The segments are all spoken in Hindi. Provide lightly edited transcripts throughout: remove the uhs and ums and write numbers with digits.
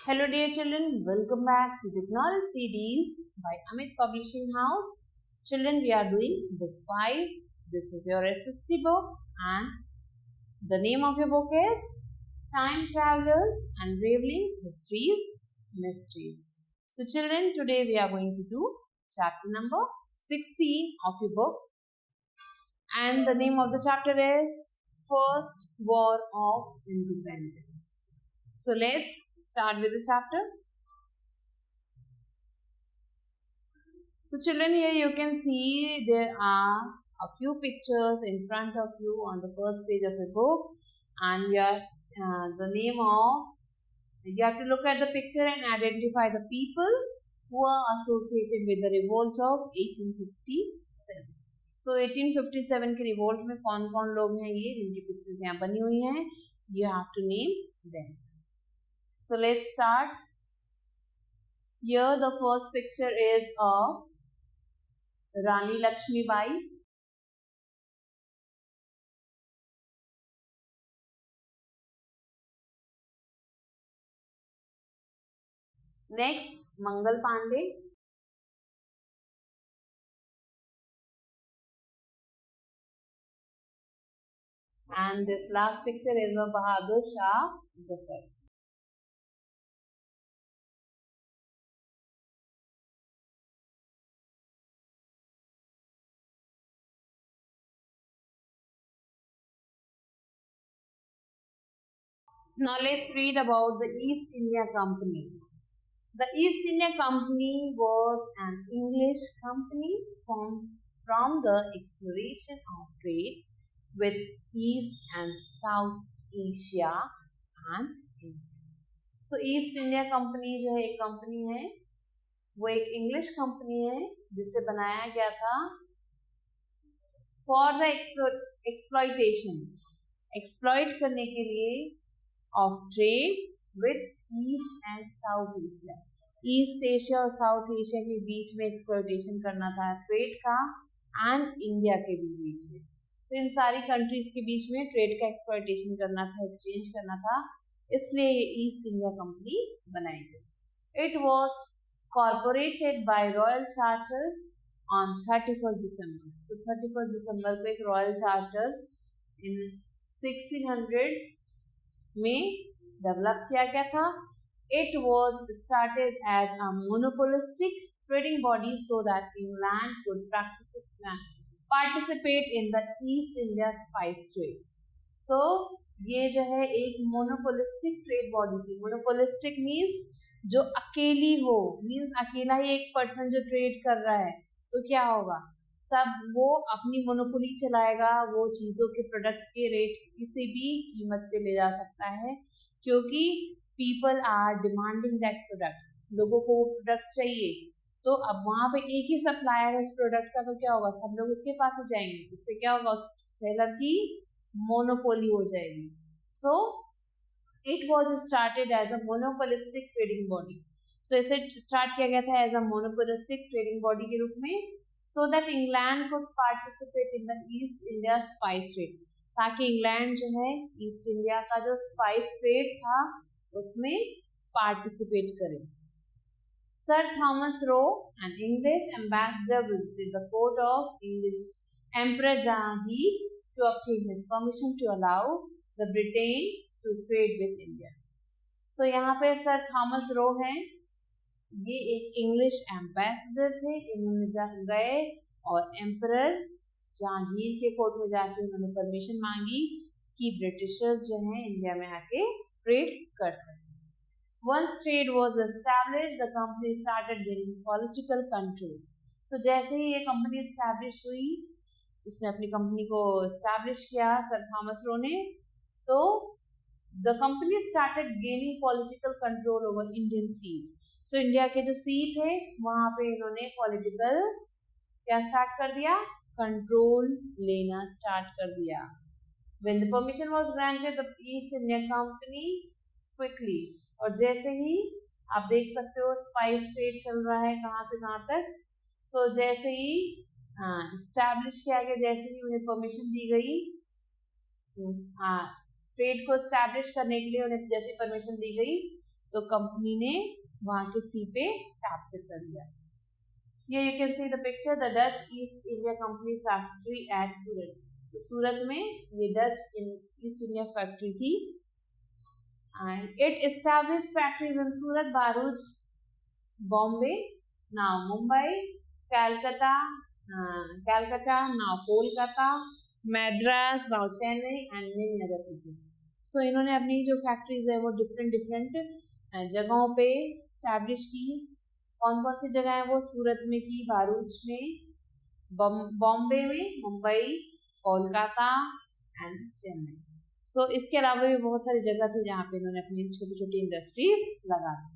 Hello dear children, welcome back to the Knowledge series by Amit Publishing House. Children, we are doing book 5. This is your SST book and the name of your book is Time Travelers Unraveling Histories Mysteries. So children, today we are going to do chapter number 16 of your book and the name of the chapter is First War of Independence. So let's start with the chapter. So children, here you can see there are a few pictures in front of you on the first page of your book, and you have to look at the picture and identify the people who are associated with the revolt of 1857. So 1857 के revolt में कौन कौन लोग हैं ये जिनकी पिक्चर्स यहाँ बनी हुई हैं, you have to name them. So let's start. Here the first picture is of Rani Lakshmi Bai. Next, Mangal Pandey. And this last picture is of Bahadur Shah Zafar. Now let's read about the East India Company. The East India Company was an English company formed from the exploration of trade with East and South Asia and India. So East India Company जो है एक कंपनी है, वो एक इंग्लिश कंपनी है जिसे बनाया गया था फॉर द एक्सप्लॉइटेशन, एक्सप्लॉइट करने के लिए of trade with east and south Asia. East Asia और साउथ एशिया के बीच में एक्सप्लॉइटेशन करना था ट्रेड का एंड इंडिया के भी बीच में. सो इन सारी कंट्रीज के बीच में ट्रेड का एक्सप्लॉइटेशन करना था, एक्सचेंज करना था, इसलिए ये ईस्ट इंडिया कंपनी बनाई गई. It was corporated by royal charter on 31st December. So 31st December को एक रॉयल चार्टर इन 1600 में डेवलप किया गया था. It was started as a monopolistic trading body so that England could participate in the East India spice trade. So ये जो है एक monopolistic trade body थी. Monopolistic means जो अकेली हो, means अकेला ही एक पर्सन जो ट्रेड कर रहा है, तो क्या होगा, सब वो अपनी मोनोपोली चलाएगा, वो चीज़ों के प्रोडक्ट्स के रेट किसी भी कीमत पे ले जा सकता है क्योंकि people are demanding that product. लोगों को वो प्रोडक्ट चाहिए, तो अब वहाँ पे एक ही सप्लायर है उस प्रोडक्ट का, तो क्या होगा, सब लोग उसके पास ही जाएंगे. इससे क्या होगा, उस सेलर की मोनोपोली हो जाएगी. So it was started as a monopolistic trading body. So इसे स्टार्ट किया गया था as a monopolistic trading body के रूप में, so that England could participate in the East India spice trade, ताकि इंग्लैंड जो है ईस्ट इंडिया का जो स्पाइस ट्रेड था उसमें पार्टिसिपेट करे. Sir Thomas Roe, an English ambassador, visited the court of English Emperor Jahangir to obtain his permission to allow the Britain to trade with India. So यहाँ पे सर थॉमस रो हैं, ये एक इंग्लिश एम्बेसडर थे. इन्होंने गए और एम्परर जहांगीर के कोर्ट में जाके उन्होंने परमिशन मांगी कि ब्रिटिशर्स जो हैं इंडिया में आके ट्रेड कर सकें. Once trade was established, the company started gaining political control. So जैसे ही ये कंपनी एस्टैब्लिश हुई, उसने अपनी कंपनी को एस्टैब्लिश किया सर थॉमस रो ने, तो the company started gaining political control over Indian seas. So India के जो सी थे वहाँ पे इन्होंने पॉलिटिकल क्या स्टार्ट कर दिया, कंट्रोल लेना स्टार्ट कर दिया. When the permission was granted, the East India Company quickly, और जैसे ही आप देख सकते हो स्पाइस ट्रेड चल रहा है कहाँ से कहाँ तक. सो जैसे ही एस्टैब्लिश किया गया, जैसे ही उन्हें परमिशन दी गई, ट्रेड को एस्टैब्लिश करने के लिए उन्हें जैसे परमिशन दी गई, तो कंपनी ने वहां के सी पे कैप्चर कर लिया। Here you can see the picture, the Dutch East India Company factory at सूरत। तो सूरत में ये डच ईस्ट इंडिया फैक्ट्री थी। And it established factories in Surat, Bharuch, Bombay, now Mumbai, Calcutta, now Kolkata, Madras, now Chennai, and many other places. So इन्होंने अपनी जो फैक्ट्रीज है वो डिफरेंट जगहों पे स्टैब्लिश की। कौन कौन सी जगह है वो? सूरत में की, भारूच में, बॉम्बे में, मुंबई, कोलकाता एंड चेन्नई। सो इसके अलावा भी बहुत सारी जगह थी जहाँ पे इन्होंने अपनी छोटी छोटी इंडस्ट्रीज लगा दी।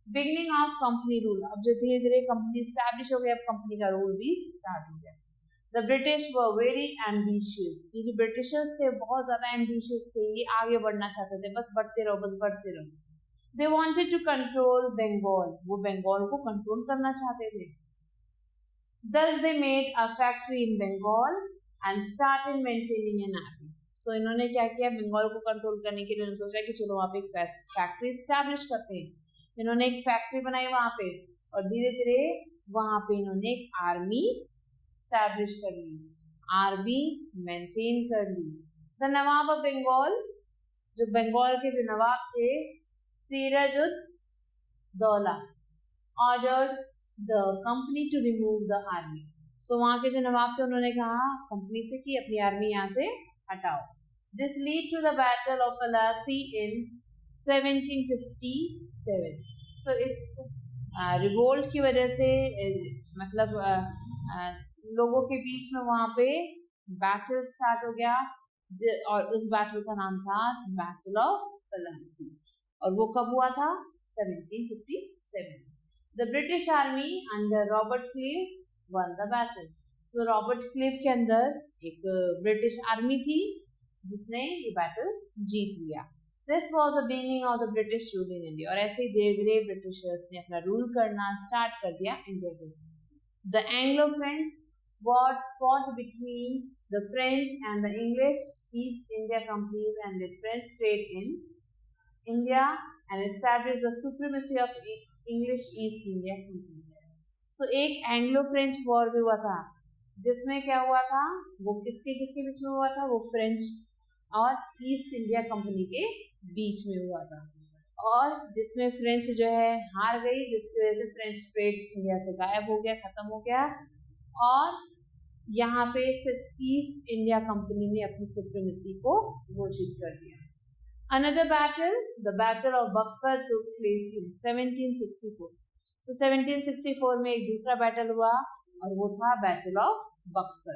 बिगनिंग ऑफ कंपनी रूल, अब जो धीरे धीरे कंपनी स्टैब्लिश हो गई, अब कंपनी का रूल भी स्टार्ट हो गया। The British were very ambitious, ये जो ब्रिटिशर्स थे बहुत ज्यादा एम्बिशियस थे, ये आगे बढ़ना चाहते थे, बस बढ़ते रहो, बस बढ़ते रहो। They wanted to control Bengal, वो बंगाल को कंट्रोल करना चाहते थे। Thus they made a factory in Bengal and started maintaining an army. So इन्होंने क्या किया, बंगाल को कंट्रोल करने के लिए उन्होंने सोचा कि चलो वहाँ पे एक फैक्ट्री स्टैब्लिश करते हैं। इन्होंने एक फैक्ट्री बनाई वहाँ पे और धीरे धीरे वहाँ पे इन्होंने एक आर्मी स्टैब्लिश कर ली, आर्मी मेंटेन कर ली। द नवाब ऑफ बंगाल, जो बंगाल के जो नवाब थे, Sirajuddaulah ordered the company to remove the army. So वहां के जो नवाब थे उन्होंने कहा कंपनी से कि अपनी आर्मी यहाँ से हटाओ। This lead to the battle of Plassey in 1757। So इस रिवोल्ट की वजह से मतलब लोगों के बीच में वहां पे बैटल स्टार्ट हो गया और उस बैटल का नाम था बैटल ऑफ पलासी। और वो कब हुआ था? 1757। The British Army under Robert Clive won the battle. So Robert Clive के अंदर एक ब्रिटिश आर्मी थी जिसने ये बैटल जीत लिया। This was the beginning of the British rule in India. और ऐसे ही धीरे धीरे ब्रिटिशर्स ने अपना रूल करना स्टार्ट कर दिया इंडिया में। The Anglo-French wars fought between the French and the English East India Companies and the French trade in India and established the supremacy of English East India Company. So एक एंग्लो फ्रेंच वॉर भी हुआ था जिसमें क्या हुआ था, वो किसके किसके बीच में हुआ था? वो फ्रेंच और ईस्ट इंडिया कंपनी के बीच में हुआ था और जिसमें फ्रेंच जो है हार गई, जिसकी वजह से फ्रेंच ट्रेड इंडिया से गायब हो गया, खत्म हो गया और यहाँ पे सिर्फ ईस्ट इंडिया कंपनी ने अपनी सुप्रीमेसी को घोषित कर दिया। Another battle, the Battle of Buxar, took place in 1764. So 1764 में एक दूसरा बैटल हुआ और वो था Battle of Buxar.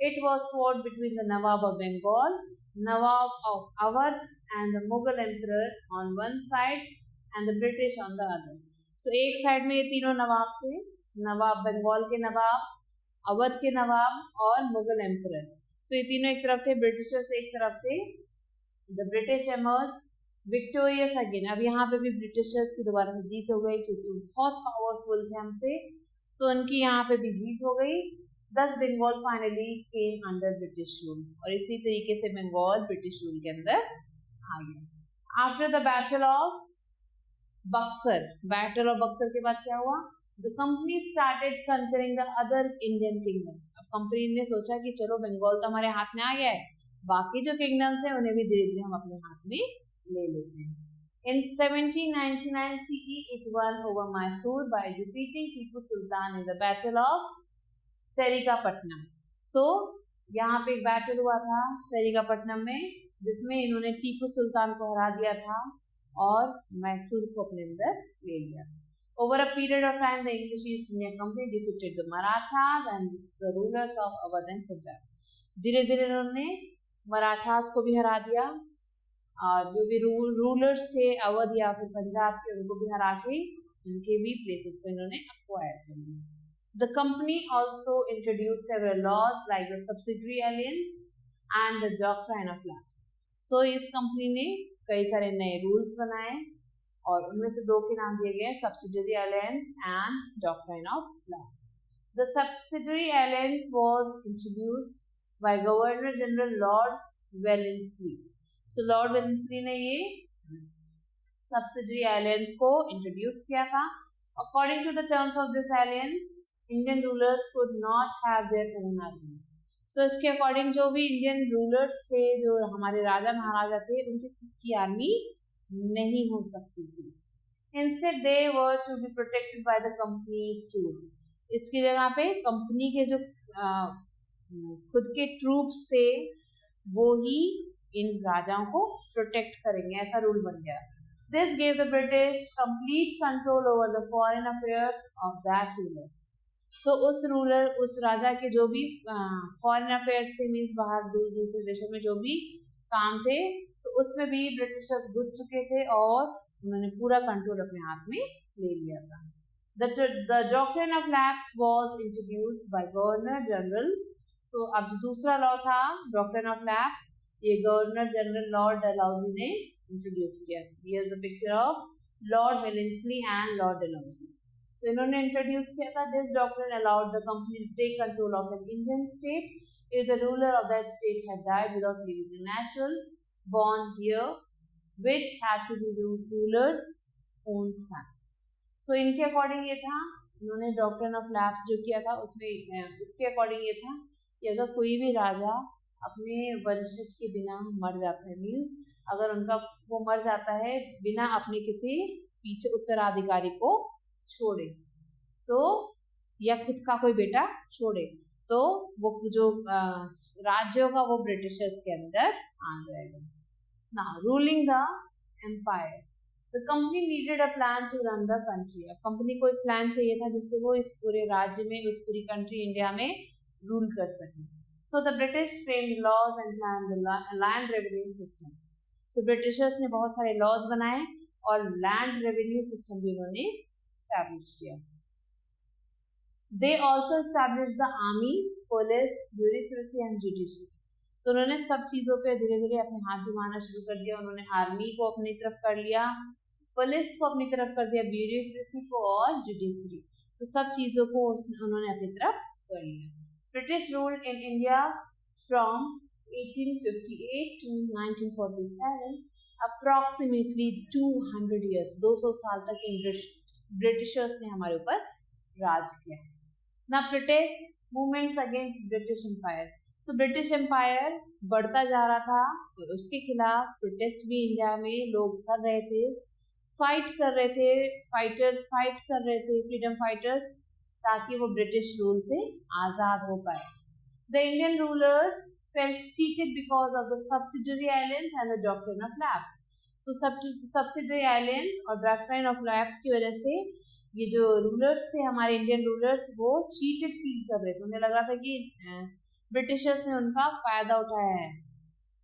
It was fought between the Nawab of Bengal, Nawab of Awadh, and the Mughal Emperor on one side and the British on the other. So एक साइड में ये तीनों नवाब थे, नवाब बंगाल के नवाब, अवध के नवाब और मुगल एम्परर। So ये तीनों एक तरफ थे, ब्रिटिशर्स एक तरफ थे। The British emerged victorious again. अब यहाँ पे भी ब्रिटिशर्स की दोबारा जीत हो गई क्योंकि बहुत पावरफुल थे हमसे, सो उनकी यहाँ पे भी जीत हो गई। Thus Bengal finally came under British rule और इसी तरीके से बंगाल ब्रिटिश रूल के अंदर आ गया। After the Battle of Buxar, Battle of Buxar के बाद क्या हुआ? The company started conquering the other Indian kingdoms. अब कंपनी ने सोचा कि चलो बंगाल तो हमारे हाथ में आ गया है, बाकी जो किंगडम्स हैं उन्हें भी धीरे धीरे हम अपने हाथ में ले लेते हैं। In 1799 CE, it won over Mysore by defeating Tipu Sultan in the Battle of Serikapatnam. So यहाँ पे एक बैटल हुआ था सेरिकापट्टनम में जिसमें इन्होंने टीपू सुल्तान को हरा दिया था और मैसूर को अपने अंदर ले लिया। Over a period of time, the English East India Company defeated the Marathas and the rulers of Awadh and Punjab. धीरे धीरे इन्होंने मराठास को भी हरा दिया और जो भी रूलर्स थे अवध या फिर पंजाब के उनको भी हरा के उनके भी प्लेसेस को इन्होंने एक्वायर कर लिया। The company also introduced several laws like the subsidiary alliance and the doctrine of lapse. So इस कंपनी ने कई सारे नए रूल्स बनाए और उनमें से दो के नाम दिए गए, subsidiary alliance and doctrine of lapse. The subsidiary alliance was introduced by Governor General Lord Wellesley. So Lord Wellesley ने ये सब्सिडरी आइलैंड्स को इंट्रोड्यूस किया था. According to the terms of this alliance, Indian rulers could not have their own army. So इसके अकॉर्डिंग जो भी इंडियन रूलर्स थे, जो हमारे राजा महाराजा थे, उनकी खुद की आर्मी नहीं हो सकती थी. Instead, they were to be protected by the company's troops. इसकी जगह पे कंपनी के जो खुद के ट्रूप्स थे वो ही इन राजाओं को प्रोटेक्ट करेंगे, ऐसा रूल बन गया. This gave the British complete control over the foreign affairs of that ruler. So उस राजा के जो भी फॉरेन अफेयर्स थे, मीन्स बाहर दूसरे देशों में जो भी काम थे, तो उसमें भी ब्रिटिशर्स घुस चुके थे और उन्होंने पूरा कंट्रोल अपने हाथ में ले लिया था. The doctrine of lapse was introduced by Governor General. So अब जो दूसरा लॉ था डॉक्ट्रिन ऑफ लैप्स, ये गवर्नर जनरल लॉर्ड डलहौजी ने इंट्रोड्यूस किया. Here is a picture of Lord Wellesley and Lord Dalhousie. तो इन्होंने इंट्रोड्यूस किया था. This doctrine allowed the company to take control of an Indian state if the ruler of that state had died without leaving the natural born heir, which had to be the ruler's own son. So इनके अकॉर्डिंग ये था, इन्होंने डॉक्ट्रिन ऑफ लैप्स जो किया था उसमें इसके अकॉर्डिंग ये था कि अगर कोई भी राजा अपने वंशज के बिना मर जाता है, मीन्स अगर उनका वो मर जाता है बिना अपने किसी पीछे उत्तराधिकारी को छोड़े, तो या खुद का कोई बेटा छोड़े, तो वो जो राज्य होगा वो ब्रिटिशर्स के अंदर आ जाएगा. Now, ruling the empire, the company needed a plan to run the country. अब कंपनी को एक प्लान चाहिए था जिससे वो इस पूरे राज्य में, इस पूरी कंट्री इंडिया में रूल कर सके. So the British framed laws and planned the land revenue system. So Britishers ने बहुत सारे लॉज बनाए और लैंड रेवेन्यू सिस्टम भी उन्होंने एस्टैब्लिश किया. They also established the army, police, bureaucracy and judiciary. So उन्होंने सब चीज़ों पे धीरे धीरे अपने हाथ जमाना शुरू कर दिया. उन्होंने आर्मी को अपनी तरफ कर लिया, पुलिस को अपनी तरफ कर दिया, ब्यूरोक्रेसी को और जुडिशरी, तो सब चीज़ों को उन्होंने अपनी तरफ कर लिया. British ruled in India from 1858 to 1947, approximately 200 years, 200 साल तक ब्रिटिशर्स ने हमारे ऊपर राज किया. ना protest movements against British Empire. So British Empire बढ़ता जा रहा था, तो उसके खिलाफ प्रोटेस्ट भी इंडिया में लोग कर रहे थे, फाइट कर रहे थे, फाइटर्स फाइट कर रहे थे, फ्रीडम फाइटर्स, ताकि वो ब्रिटिश रूल से आज़ाद हो पाए. The Indian rulers felt cheated because of the subsidiary islands and the doctrine of lapse. So subsidiary islands और डॉक्ट्रिन ऑफ लैप्स की वजह से ये जो रूलर्स थे, हमारे इंडियन रूलर्स, वो चीटेड फील कर रहे थे. उन्हें लग रहा था कि ब्रिटिशर्स ने उनका फायदा उठाया है.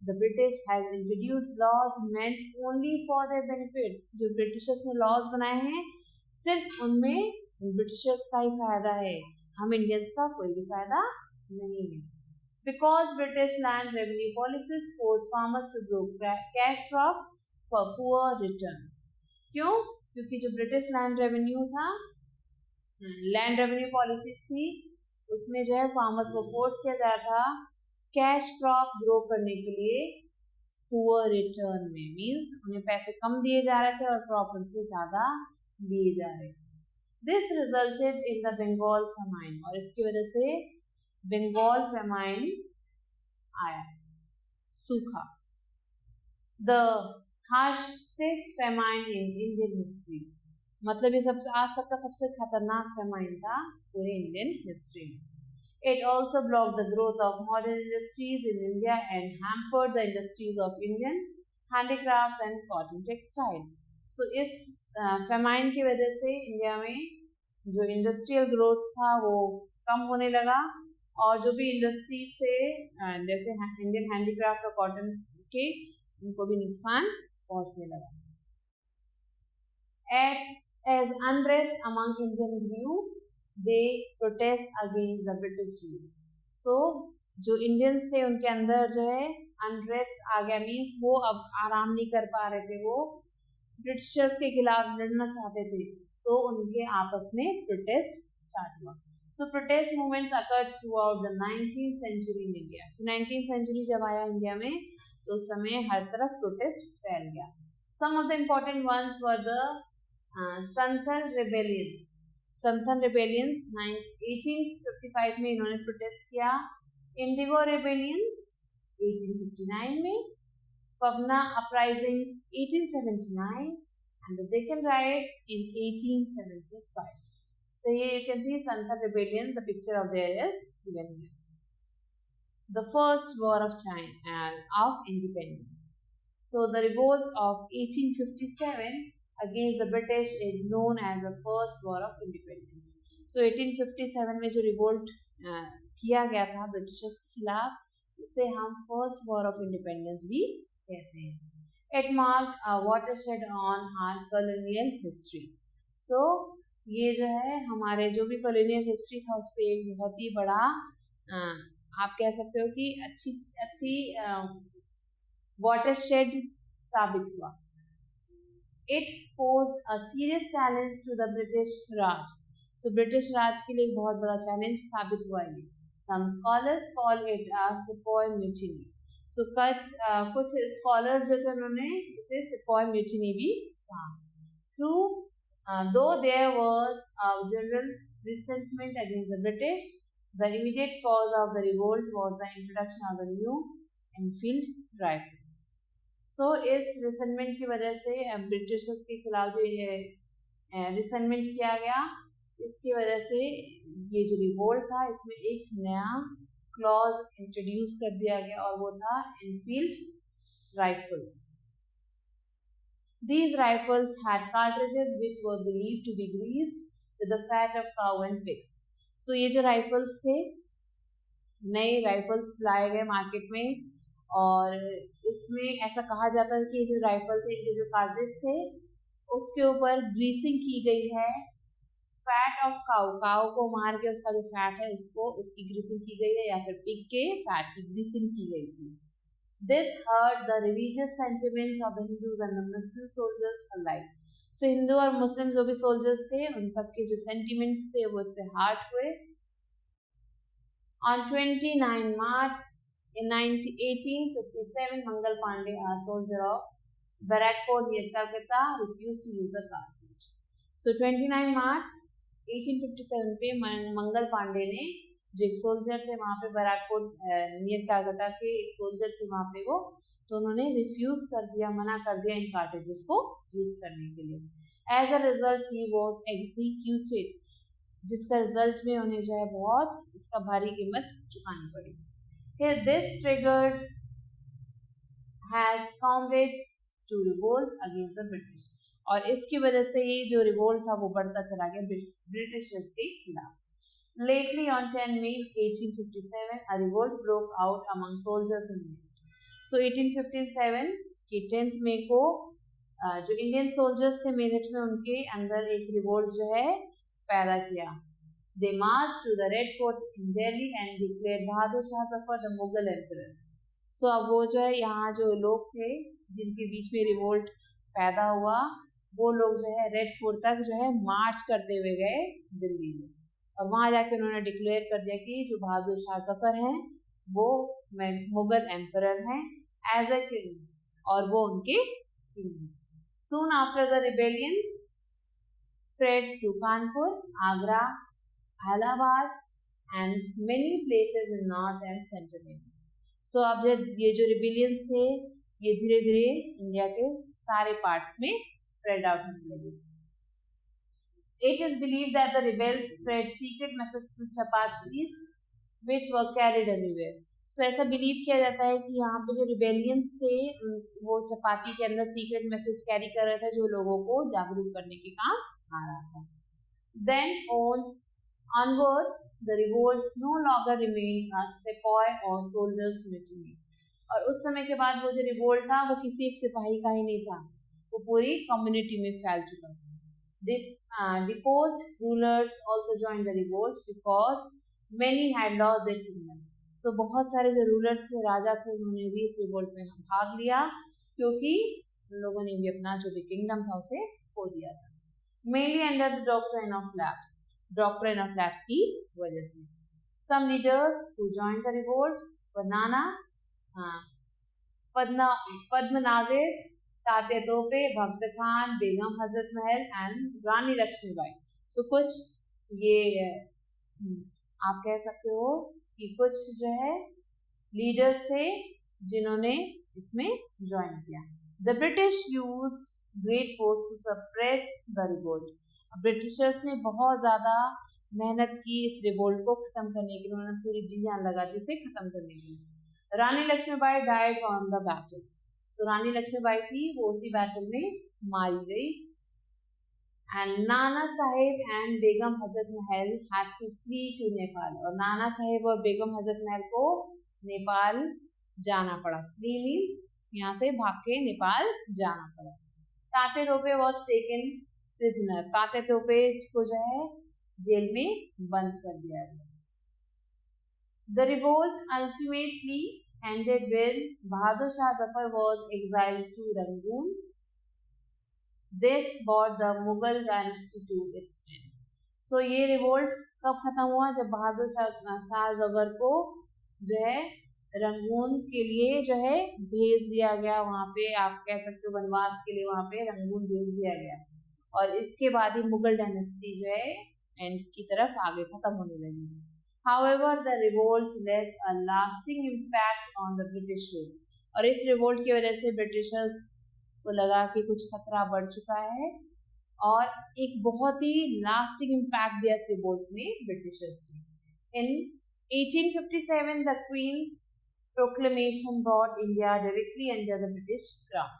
The British have introduced laws meant only for their benefits. जो ब्रिटिशर्स ने लॉज बनाए हैं सिर्फ उनमें ब्रिटिशर्स का ही फायदा है, हम इंडियंस का कोई भी फायदा नहीं है. Because British land revenue policies force farmers to grow cash crop for poor returns. क्यों? क्योंकि जो ब्रिटिश लैंड रेवेन्यू था, लैंड रेवेन्यू पॉलिसीज थी, उसमें जो है फार्मर्स को फोर्स किया जा रहा था कैश क्रॉप ग्रो करने के लिए पुअर रिटर्न में, मीन्स उन्हें पैसे कम दिए जा रहे थे और क्रॉप उनसे ज़्यादा लिए जा रहे थे. This resulted in the Bengal famine, और इसकी वजह से बंगाल फेमाइन आया, सूखा. The harshest famine in Indian history, मतलब ये सबसे आज तक का सबसे खतरनाक फेमाइन था पूरे इंडियन हिस्ट्री में. It also blocked the growth of modern industries in India and hampered the industries of Indian handicrafts and cotton textile. So इस फेमाइन की वजह से इंडिया में जो इंडस्ट्रियल ग्रोथ था वो कम होने लगा, और जो भी इंडस्ट्रीज थे जैसे इंडियन हैंडीक्राफ्ट और कॉटन के, उनको भी नुकसान पहुंचने लगा. As unrest among Indian grew, they protest against the British rule. So जो इंडियंस थे उनके अंदर जो है अनरेस्ट आ गया, मीन्स वो अब आराम नहीं कर पा रहे थे, वो ब्रिटिशर्स के खिलाफ लड़ना चाहते थे, तो उनके आपस में प्रोटेस्ट स्टार्ट हुआ. So protest movements occurred throughout the 19th century in India. So 19th century जब आया इंडिया में, तो उस समय हर तरफ प्रोटेस्ट फैल गया. Some of the important ones were the Santhal rebellions. Santhal rebellions 1855 में इन्होंने प्रोटेस्ट किया. इंडिगो rebellions 1859 में, पवना uprising 1879 and the Deccan riots in 1875. So here you can see Santhal rebellion. The picture of there is given here. The first war of China of independence. So the revolt of 1857 against the British is known as the first war of independence. So 1857 में जो revolt किया गया था ब्रिटिशर्स के खिलाफ, उसे हम फर्स्ट वॉर ऑफ इंडिपेंडेंस भी कहते हैं. It marked a watershed on our colonial history. So ये जो है हमारे जो भी colonial history था उस पर एक बहुत ही बड़ा आप कह सकते हो कि अच्छी watershed साबित हुआ. It posed a serious challenge to the British Raj. So British Raj के लिए एक बहुत बड़ा challenge साबित हुआ ये. Some scholars call it a Sepoy Mutiny. So कुछ scholars जो थे उन्होंने इसे Sepoy Mutiny भी कहा. Though there was a general resentment against the British, the immediate cause of the revolt was the introduction of the new Enfield rifles. So इस resentment की वजह से ब्रिटिशर्स के खिलाफ जो resentment किया गया, इसकी वजह से ये जो रिवोल्ट था इसमें एक नया क्लॉज इंट्रोड्यूस कर दिया गया और वो था Enfield rifles. These rifles had cartridges which were believed to be greased with the fat of cow and pigs. So ये जो राइफल्स थे, नए राइफल्स लाए गए मार्केट में और इसमें ऐसा कहा जाता है कि जो राइफल थे, ये जो कार्ट्रिज थे, उसके ऊपर ग्रीसिंग की गई है फैट ऑफ काउ को मार के उसका जो फैट है उसको उसकी ग्रीसिंग की गई है, या फिर पिग के फैट की ग्रीसिंग की गई थी. This hurt the religious sentiments of the Hindus and the Muslim soldiers alike. So Hindu और मुस्लिम जो भी सोल्जर्स थे उन सबके जो सेंटिमेंट्स थे वो इससे हर्ट हुए. On 29 March in 1857, Mangal Pandey, a soldier of Barakpur near Calcutta, refused to use a cartridge. So 29 March 1857 पे मंगल पांडे ने, जो एक सोल्जर थे वहाँ पे बैरकपुर नियर कलकत्ता के एक सोल्जर थे वहाँ पे वो, तो उन्होंने रिफ्यूज कर दिया, मना कर दिया इन कार्टेजेस को यूज करने के लिए. As a result he was executed, जिसका रिजल्ट में उन्हें जो है बहुत इसका भारी कीमत चुकानी पड़ी. This triggered has comrades to revolt against the British. और इसकी वजह से ये जो रिवोल्ट था वो बढ़ता चला गया ब्रिटिशर्स के खिलाफ. Lately on 10 May 1857, a revolt broke out among soldiers in India. So 1857 के 10 मई को जो इंडियन सोल्जर्स थे मेरठ में, उनके अंदर एक रिवोल्ट जो है पैदा किया. They marched to the Red Fort in Delhi and declared Bahadur Shah Zafar the Mughal emperor. So अब वो जो है यहाँ जो लोग थे जिनके बीच में रिवोल्ट पैदा हुआ, वो लोग जो है रेड फोर्ट तक जो है मार्च करते हुए गए दिल्ली में, और वहाँ जाके उन्होंने डिक्लेयर कर दिया कि जो बहादुर शाह जफर हैं वो मुगल एम्परर हैं एज अ किंग, और वो उनके king. Soon after the rebellions spread to Kanpur, Agra, Allahabad and many places in North and Central India. So अब ये जो rebellions थे ये धीरे धीरे इंडिया के सारे पार्ट्स में स्प्रेड आउट होने लगे. It is believed that the rebels spread secret messages through chapatis which were carried everywhere. So ऐसा बिलीव किया जाता है कि यहाँ पे जो रिबेलियंस थे वो चपाती के अंदर सीक्रेट मैसेज कैरी कर रहे थे जो लोगों को जागरूक करने के काम आ रहा था. Then onward, the revolt no longer remained a sepoy or soldiers mutiny. और उस समय के बाद वो जो रिवोल्ट था वो किसी एक सिपाही का ही नहीं था, वो पूरी कम्युनिटी में फैल चुका था. Deposed rulers also joined the revolt because many had lost their kingdom. So बहुत सारे जो रूलर्स थे, राजा थे, उन्होंने भी इस रिवोल्ट में भाग लिया क्योंकि उन लोगों ने भी अपना जो भी किंगडम था उसे खो दिया था. Mainly under the doctrine of lapse की वजह से. Some leaders who joined the revolt were Nana Padmanabhes, Tatya तोपे, भक्त खान, बेगम हजरत महल एंड रानी लक्ष्मीबाई। सो कुछ ये आप कह सकते हो कि कुछ जो है लीडर्स थे जिन्होंने इसमें ज्वाइन किया। The British used great force to suppress the revolt. Britishers ने बहुत ज्यादा मेहनत की इस रिवोल्ट को खत्म करने के लिए, उन्होंने पूरी जी जान लगा दी इसे खत्म करने के लिए। Rani Lakshmibai died on the battle. So Rani Lakshmibai थी वो उसी बैटल में मारी गई। And Nana Saheb and Begum Hazrat Mahal had to flee to Nepal. और नाना साहेब और बेगम हजरत महल को नेपाल जाना पड़ा। फ्ली मीन्स यहाँ से भाग के नेपाल जाना पड़ा। तात्या तोपे वॉज टेकन प्रिजनर। तात्या तोपे को जो है जेल में बंद कर दिया गया। The revolt ultimately ended when Bahadur Shah Zafar was exiled to Rangoon. This brought the Mughal dynasty to its end. So ये रिवोल्ट कब खत्म हुआ? जब बहादुर शाह जफर को जो है रंगून के लिए जो है भेज दिया गया। वहां पे आप कह सकते हो वनवास के लिए वहां पे रंगून भेज दिया गया। और इसके बाद ही मुगल डायनेस्टी जो है एंड की तरफ आगे खत्म होने लगी। However, the revolt left a lasting impact on the British rule. और इस रिवोल्ट की वजह से ब्रिटिशर्स को लगा कि कुछ खतरा बढ़ चुका है और एक बहुत ही लास्टिंग इम्पैक्ट दिया इस रिवोल्ट ने ब्रिटिशर्स को। In 1857, the Queen's Proclamation brought India directly under the British crown.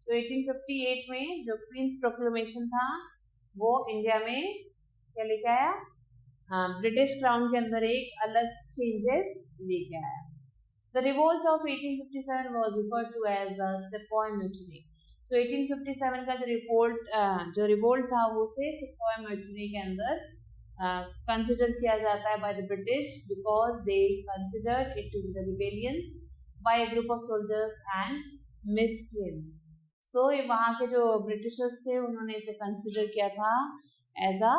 So 1858 में जो Queen's Proclamation था वो इंडिया में क्या लेके आया? ब्रिटिश क्राउन के अंदर एक अलग चेंजेस लेके आया। The revolt of 1857 was referred to as the sepoy mutiny. So 1857 का जो रिवोल्ट था वो उसे सेपॉय म्यूटिनी के अंदर कंसिडर किया जाता है by the British because they considered it to be the rebellions by a group of soldiers and miscreants. So वहाँ के जो ब्रिटिशर्स थे उन्होंने इसे कंसिडर किया था as a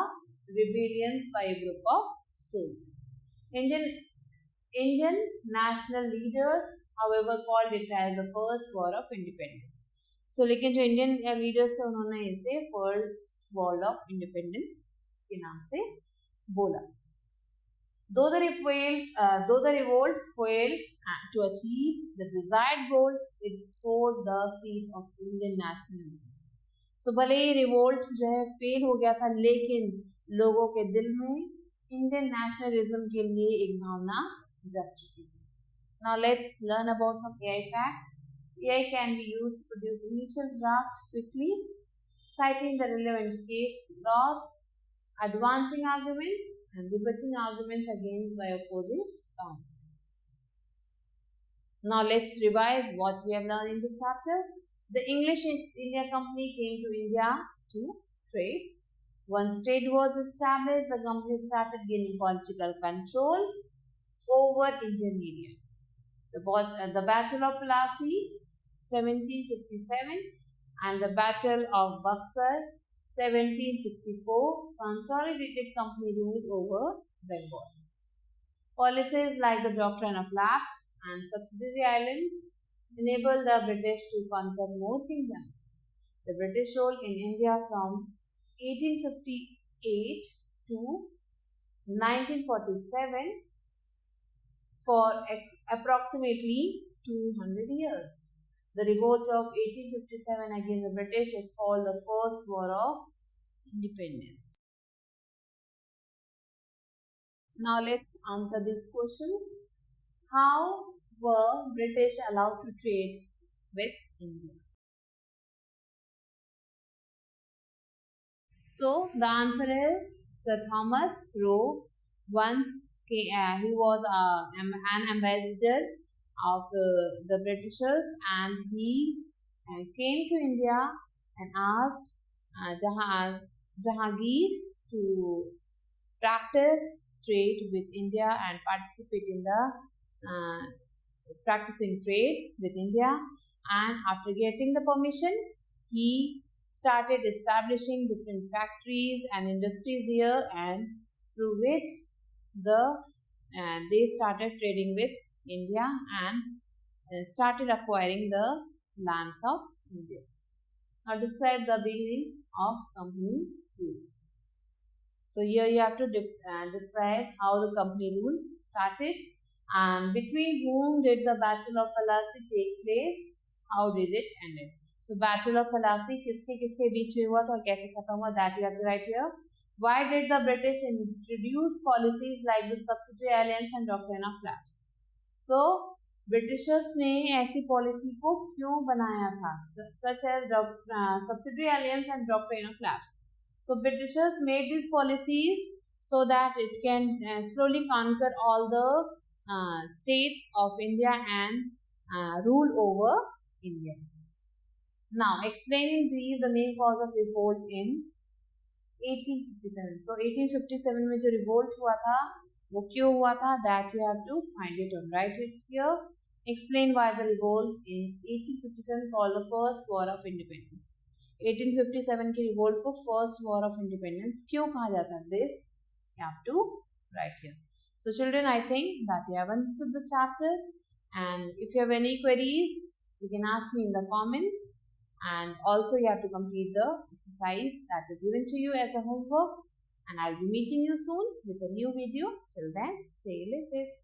rebellions by a group of soldiers. Indian national leaders, however, called it as the first war of independence. So, लेकिन जो इंडियन लीडर्स थे उन्होंने इसे फर्स्ट वॉर ऑफ इंडिपेंडेंस के नाम से बोला। Though the revolt failed to achieve the desired goal, it sowed the seed of Indian nationalism. So, भले ही रिवोल्ट जो है फेल हो गया था लेकिन लोगों के दिल में इंडियन नेशनलिज्म के लिए एक भावना जग चुकी थी। Now let's learn about some AI fact. AI can be used to produce initial draft quickly, citing the relevant case laws, advancing arguments and rebutting arguments against by opposing counsel. Now let's revise what we have learned in this chapter. The English East India Company came to India to trade. Once trade was established, the company started gaining political control over Indian areas. The Battle of Plassey, 1757, and the Battle of Buxar, 1764, consolidated company rule over Bengal. Policies like the Doctrine of Lapse and subsidiary islands enabled the British to conquer more kingdoms. The British rule in India from 1858 to 1947 for approximately 200 years. The revolt of 1857 against the British is called the First War of Independence. Now let's answer these questions. How were British allowed to trade with India? So the answer is Sir Thomas Roe. Once he was an ambassador of the Britishers, and he came to India and asked Jahangir to practice trade with India and participate in the practicing trade with India. And after getting the permission, he started establishing different factories and industries here, and through which they started trading with India and started acquiring the lands of Indians. Now describe the beginning of company rule. So here you have to describe how the company rule started and between whom did the Battle of Plassey take place, how did it end. So Battle of Plassey किसके किसके बीच में हुआ था और कैसे खत्म हुआ, that you have to write here. Why did the British introduce policies like the subsidiary alliance and doctrine of lapse? So Britishers ने ऐसी पॉलिसी को क्यों बनाया था, such as subsidiary alliance and doctrine of lapse. So Britishers made these policies so that it can slowly conquer all the states of India and rule over India. Now explain in brief the main cause of revolt in 1857. So 1857 में जो revolt हुआ था वो क्यों हुआ था, that you have to find it and write it here. Explain why the revolt in 1857 called the first war of independence. 1857 की revolt को first war of independence क्यों कहा जाता है, this you have to write here. So children, I think that you have understood the chapter, and if you have any queries you can ask me in the comments, and also you have to complete the exercise that is given to you as a homework, and I'll be meeting you soon with a new video. Till then, stay related.